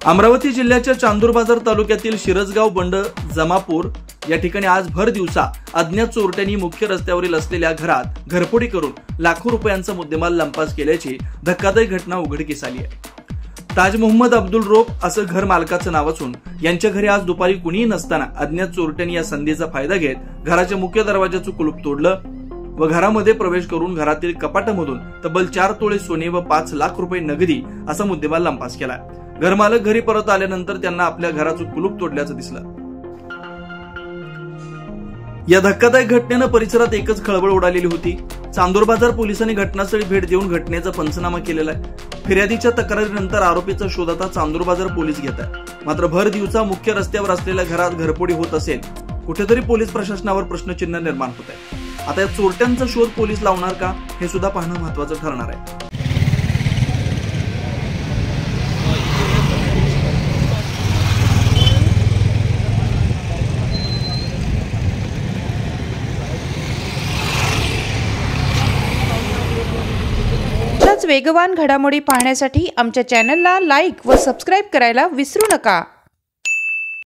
अमरावती जिल्ह्याच्या चांदूर बाजार तालुक्यातील शिरसगाव बंड जमापूर या ठिकाणी आज भर दिवसा अज्ञात चोरट्यांनी मुख्य रस्त्यावरील असलेल्या घरात घरफोडी करून लाखो रुपयांचा मुद्देमाल लंपास केल्याची धक्कादायक घटना उघडकीस आली आहे। ताज मोहम्मद अब्दुल रोप असं घर मालकाचं नाव असून यांच्या घरी आज दुपारी कुणीही नसताना अज्ञात चोरट्यांनी या संधीचा फायदा घेत घराच्या मुख्य दरवाजाचं कुलूप तोडलं व घरामध्ये प्रवेश करून घरातील कपाटामधून तब्बल 4 तोळे सोने व 5 लाख रुपये नगदी असा मुद्देमाल लंपास केला। घरमालक घरी परत आल्यानंतर त्यांना आपल्या घराचं कुलूप तोडल्याचं दिसलं। या धक्कादायक घटनेनं परिसरात एकच खळबळ उडालेली होती। चांदूर बाजार पोलिसांनी घटनास्थळी भेट देऊन घटनेचा पंचनामा केलेला आहे। फिर्यादीच्या तक्रारीनंतर आरोपीचा शोध आता चांदूर बाजार पोलीस घेत आहेत। मात्र भर दिवसा मुख्य रस्त्यावर असलेल्या घरात घरफोडी होत असेल, कुठेतरी पोलीस प्रशासनावर प्रश्नचिन्ह निर्माण होत आहे। आता या चोरट्यांचा शोध पोलीस लावणार का हे सुद्धा पाहणं महत्त्वाचं ठरणार आहे। वेगवान घडामोडी पाहण्यासाठी आमच्या चॅनलला लाईक व सबस्क्राइब करायला विसरू नका।